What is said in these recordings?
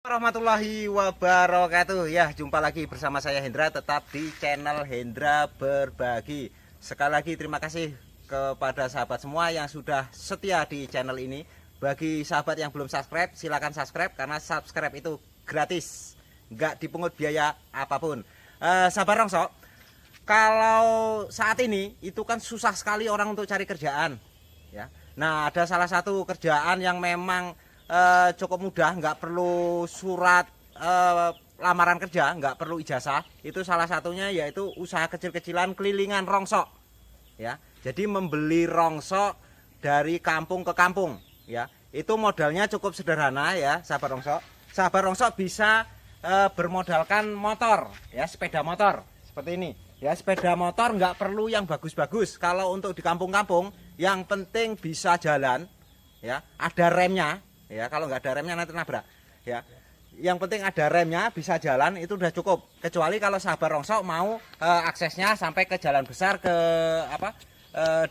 Warahmatullahi wabarakatuh. Ya, jumpa lagi bersama saya Hendra, tetap di channel Hendra Berbagi. Sekali lagi terima kasih kepada sahabat semua yang sudah setia di channel ini. Bagi sahabat yang belum subscribe, silakan subscribe karena subscribe itu gratis, nggak dipungut biaya apapun. Sahabat Rongso, kalau saat ini itu kan susah sekali orang untuk cari kerjaan, ya. Nah, ada salah satu kerjaan yang memang cukup mudah, nggak perlu surat lamaran kerja, nggak perlu ijazah. Itu salah satunya yaitu usaha kecil-kecilan kelilingan rongsok, ya. Jadi membeli rongsok dari kampung ke kampung, ya. Itu modalnya cukup sederhana, ya, sahabat rongsok. Sahabat rongsok bisa bermodalkan motor, ya, sepeda motor seperti ini, ya. Sepeda motor nggak perlu yang bagus-bagus. Kalau untuk di kampung-kampung, yang penting bisa jalan, ya, ada remnya. Ya, kalau nggak ada remnya nanti nabrak, ya. Yang penting ada remnya, bisa jalan, itu udah cukup. Kecuali kalau sahabat rongsok mau aksesnya sampai ke jalan besar, ke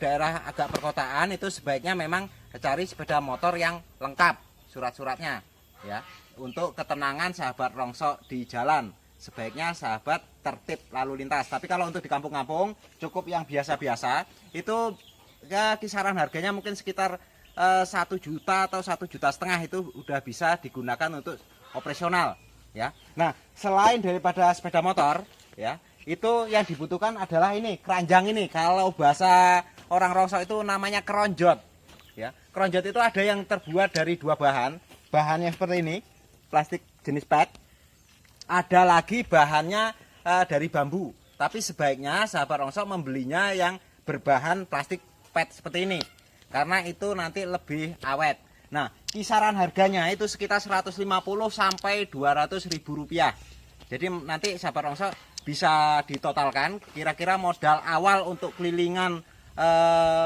daerah agak perkotaan, itu sebaiknya memang cari sepeda motor yang lengkap surat-suratnya, ya. Untuk ketenangan sahabat rongsok di jalan, sebaiknya sahabat tertib lalu lintas. Tapi kalau untuk di kampung-kampung cukup yang biasa-biasa, itu ya kisaran harganya mungkin sekitar 1 juta atau 1,5 juta itu udah bisa digunakan untuk operasional, ya. Nah, selain daripada sepeda motor, ya, itu yang dibutuhkan adalah ini keranjang ini. Kalau bahasa orang rongsok itu namanya keronjot, ya. Keronjot itu ada yang terbuat dari dua bahan. Bahannya seperti ini, plastik jenis PET. Ada lagi bahannya dari bambu. Tapi sebaiknya sahabat rongsok membelinya yang berbahan plastik PET seperti ini, karena itu nanti lebih awet. Nah, kisaran harganya itu sekitar 150 sampai 200 ribu rupiah. Jadi nanti sahabat rongsok bisa ditotalkan kira-kira modal awal untuk kelilingan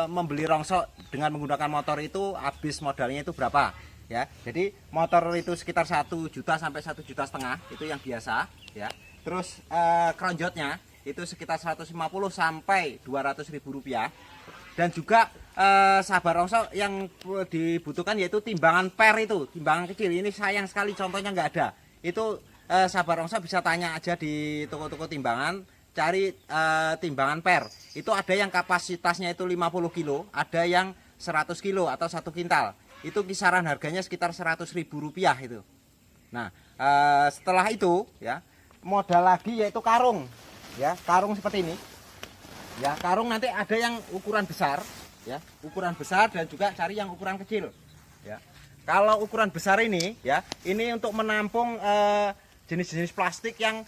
membeli rongsok dengan menggunakan motor itu habis modalnya itu berapa, ya. Jadi motor itu sekitar 1 juta sampai 1,5 juta itu yang biasa, ya. Terus keronjotnya itu sekitar 150 sampai 200 ribu rupiah. Dan juga sahabat rongsok yang dibutuhkan yaitu timbangan per, itu timbangan kecil. Ini sayang sekali contohnya nggak ada. Itu sahabat rongsok bisa tanya aja di toko-toko timbangan, cari timbangan per. Itu ada yang kapasitasnya itu 50 kilo, ada yang 100 kilo atau 1 kintal. Itu kisaran harganya sekitar 100 ribu rupiah itu. Nah, setelah itu, ya, modal lagi yaitu karung, ya, karung seperti ini. Ya, karung nanti ada yang ukuran besar, ya, ukuran besar, dan juga cari yang ukuran kecil, ya. Kalau ukuran besar ini, ya, ini untuk menampung jenis-jenis plastik yang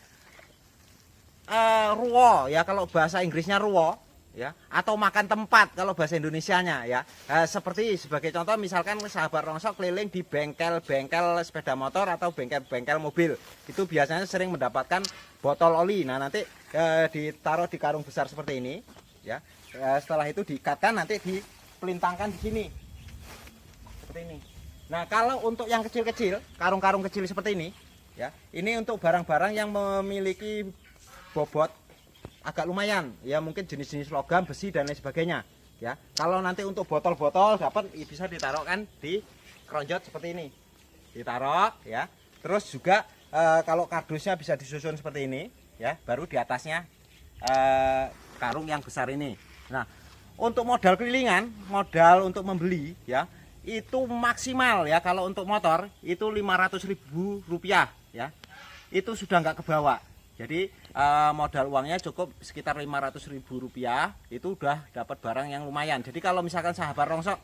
ruo, ya, kalau bahasa Inggrisnya ruo, ya, atau makan tempat kalau bahasa Indonesianya, ya. Seperti sebagai contoh, misalkan sahabat rongsok keliling di bengkel-bengkel sepeda motor atau bengkel-bengkel mobil, itu biasanya sering mendapatkan botol oli. Nah, nanti ditaruh di karung besar seperti ini, ya. Setelah itu diikatkan, nanti dipelintangkan di sini seperti ini. Nah, kalau untuk yang kecil-kecil, karung-karung kecil seperti ini, ya, ini untuk barang-barang yang memiliki bobot agak lumayan, ya, mungkin jenis-jenis logam, besi, dan lain sebagainya, ya. Kalau nanti untuk botol-botol dapat bisa ditaruhkan di keronjot seperti ini, ditaruh, ya. Terus juga kalau kardusnya bisa disusun seperti ini, ya, baru di atasnya karung yang besar ini. Nah, untuk modal kelilingan, modal untuk membeli, ya, itu maksimal, ya, kalau untuk motor itu 500 ribu rupiah, ya, itu sudah nggak kebawa. Jadi modal uangnya cukup sekitar 500 ribu rupiah, itu udah dapat barang yang lumayan. Jadi kalau misalkan sahabat rongsok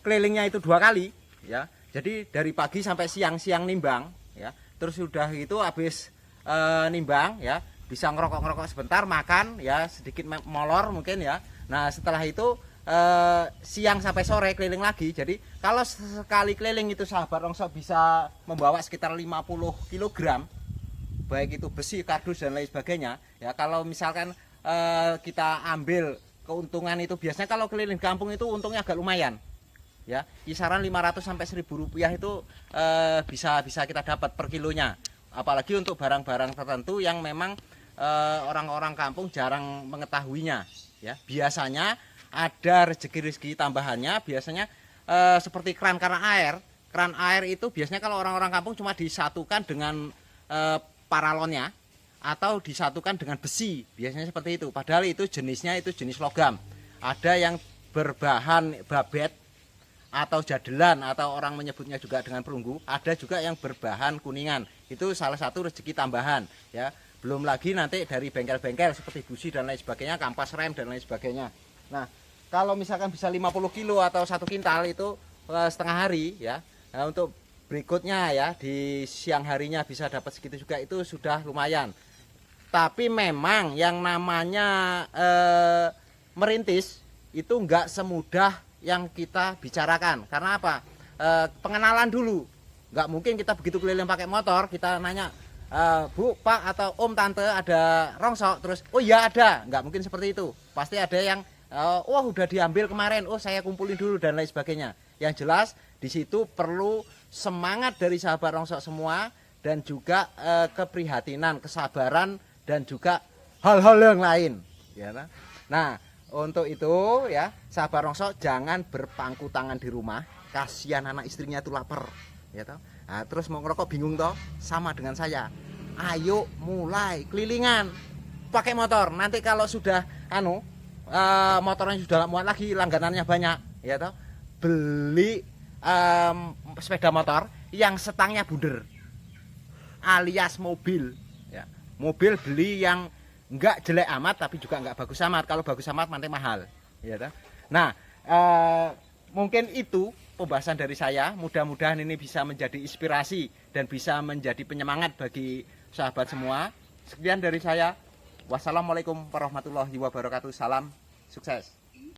kelilingnya itu 2 kali, ya, jadi dari pagi sampai siang nimbang, ya, terus sudah itu habis nimbang, ya, bisa ngerokok sebentar, makan, ya, sedikit molor mungkin, ya. Nah, setelah itu siang sampai sore keliling lagi. Jadi kalau sekali keliling itu sahabat rongsok bisa membawa sekitar 50 kg, baik itu besi, kardus, dan lain sebagainya, ya. Kalau misalkan kita ambil keuntungan itu biasanya kalau keliling kampung itu untungnya agak lumayan, ya, kisaran 500 sampai 1.000 rupiah itu bisa kita dapat per kilonya. Apalagi untuk barang-barang tertentu yang memang orang-orang kampung jarang mengetahuinya, ya. Biasanya ada rezeki tambahannya, biasanya seperti keran karena air. keran air itu biasanya kalau orang-orang kampung cuma disatukan dengan paralonnya atau disatukan dengan besi, biasanya seperti itu. Padahal itu jenisnya itu jenis logam. Ada yang berbahan babet atau jadelan, atau orang menyebutnya juga dengan perunggu. Ada juga yang berbahan kuningan. Itu salah satu rezeki tambahan ya. Belum lagi nanti dari bengkel-bengkel seperti busi dan lain sebagainya, kampas rem dan lain sebagainya. Nah, kalau misalkan bisa 50 kilo atau 1 kintal itu setengah hari ya. Nah, untuk berikutnya ya di siang harinya bisa dapat segitu juga, itu sudah lumayan. Tapi memang yang namanya merintis itu enggak semudah yang kita bicarakan. Karena apa? Pengenalan dulu. Nggak mungkin kita begitu keliling pakai motor kita nanya, Bu, Pak, atau Om, Tante, ada rongsok, terus oh iya ada. Nggak mungkin seperti itu. Pasti ada yang oh udah diambil kemarin, oh saya kumpulin dulu dan lain sebagainya. Yang jelas di situ perlu semangat dari sahabat rongsok semua, dan juga keprihatinan, kesabaran, dan juga hal-hal yang lain ya. Nah, untuk itu ya, sahabat rongsok jangan berpangku tangan di rumah, kasihan anak istrinya itu lapar ya toh. Nah, terus mau ngerokok bingung toh, sama dengan saya. Ayo mulai kelilingan pakai motor. Nanti kalau sudah motornya sudah muat lagi, langganannya banyak ya toh, beli sepeda motor yang setangnya bunder alias mobil ya. Mobil beli yang enggak jelek amat tapi juga enggak bagus amat. Kalau bagus amat nanti mahal ya toh. Nah, mungkin itu pembahasan dari saya. Mudah-mudahan ini bisa menjadi inspirasi dan bisa menjadi penyemangat bagi sahabat semua. Sekian dari saya. Wassalamualaikum warahmatullahi wabarakatuh. Salam sukses.